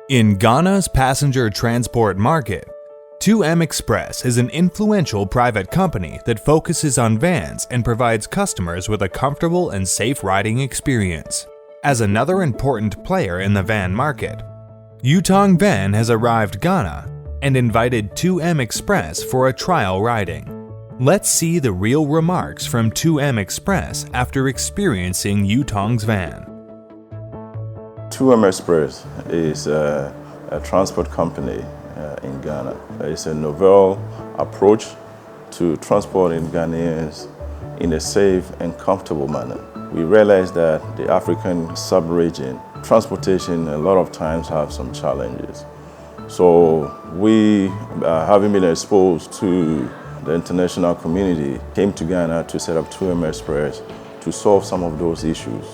In Ghana's passenger transport market, 2M Express is an influential private company that focuses on vans and provides customers with a comfortable and safe riding experience. As another important player in the van market, Yutong Van has arrived Ghana and invited 2M Express for a trial riding. Let's see the real remarks from 2M Express after experiencing Yutong's van. 2M Express is a transport company in Ghana. It's a novel approach to transporting Ghanaians in a safe and comfortable manner. We realize that the African sub-region transportation a lot of times have some challenges. So we, having been exposed to the international community, came to Ghana to set up 2M Express to solve some of those issues.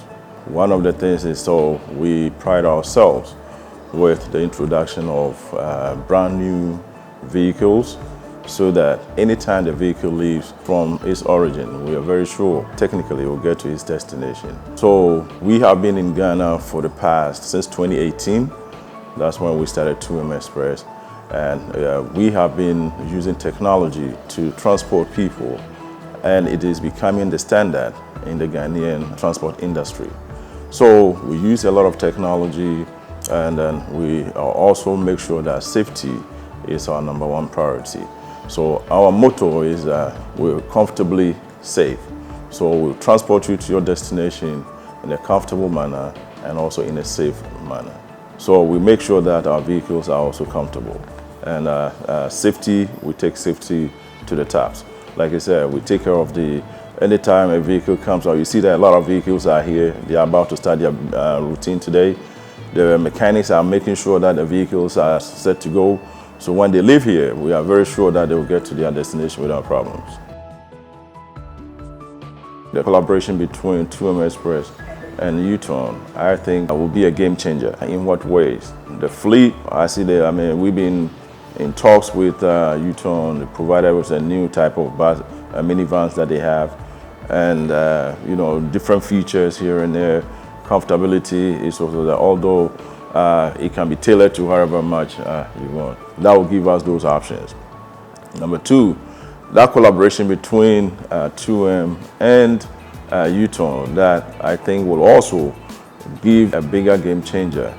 One of the things is we pride ourselves with the introduction of brand new vehicles so that anytime the vehicle leaves from its origin, we are very sure technically it will get to its destination. So we have been in Ghana for the past, since 2018. That's when we started 2M Express. And we have been using technology to transport people, and it is becoming the standard in the Ghanaian transport industry. So we use a lot of technology, and then we also make sure that safety is our #1 priority. So our motto is we're comfortably safe. So we'll transport you to your destination in a comfortable manner and also in a safe manner. So we make sure that our vehicles are also comfortable. And safety, we take safety to the tops. Like I said, we take care of anytime a vehicle comes out, you see that a lot of vehicles are here. They are about to start their routine today. The mechanics are making sure that the vehicles are set to go. So when they leave here, we are very sure that they will get to their destination without problems. The collaboration between 2M Express and Yutong, I think, will be a game changer. In what ways? The fleet, we've been in talks with Yutong. They provided us a new type of minivans that they have, and different features here and there. Comfortability is also there, although it can be tailored to however much you want. That will give us those options. Number two, that collaboration between 2M and Yutong, that I think will also give a bigger game changer,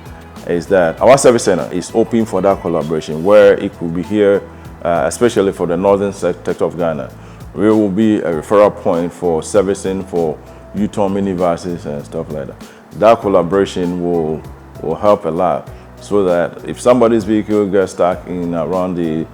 is that our service center is open for that collaboration, where it could be here, especially for the northern sector of Ghana. We will be a referral point for servicing for Yutong minibuses and stuff like that. That collaboration will help a lot, so that if somebody's vehicle gets stuck in around the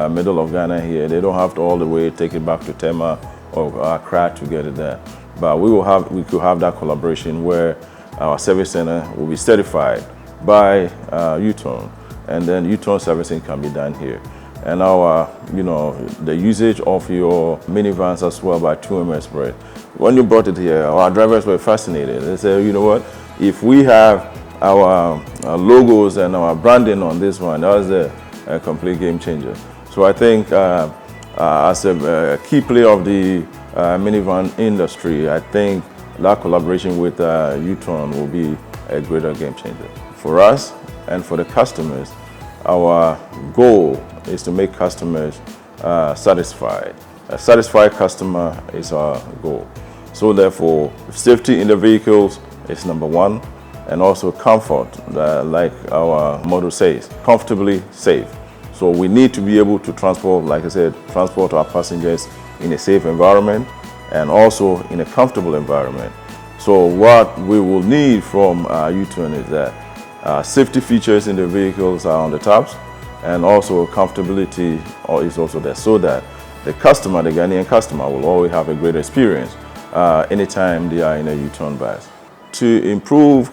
middle of Ghana here, they don't have to all the way take it back to Tema or Accra to get it there. But we could have that collaboration where our service center will be certified by Yutong, and then Yutong servicing can be done here. And the usage of your minivans as well by 2M Express. When you brought it here, our drivers were fascinated. They said, you know what, if we have our logos and our branding on this one, that was a complete game changer. So I think as a key player of the minivan industry, I think that collaboration with Yutong will be a greater game changer. For us and for the customers, our goal is to make customers satisfied. A satisfied customer is our goal. So therefore, safety in the vehicles is #1, and also comfort, like our motto says, comfortably safe. So we need to be able to transport, like I said, transport our passengers in a safe environment and also in a comfortable environment. So what we will need from Yutong is that safety features in the vehicles are on the tops, and also comfortability is also there, so that the customer, the Ghanaian customer, will always have a great experience anytime they are in a Yutong bus. To improve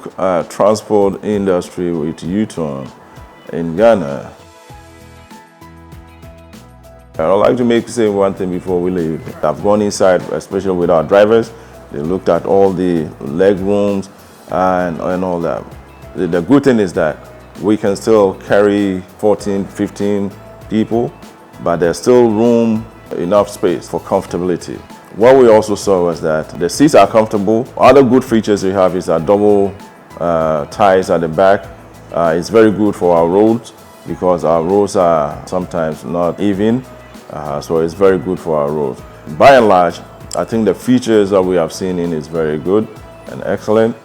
transport industry with Yutong in Ghana, I would like to say one thing before we leave. I've gone inside, especially with our drivers. They looked at all the leg rooms and all that. The good thing is that we can still carry 14, 15 people, but there's still enough space for comfortability. What we also saw was that the seats are comfortable. Other good features we have is a double ties at the back, It's very good for our roads because our roads are sometimes not even, so it's very good for our roads. By and large, I think the features that we have seen in is very good and excellent.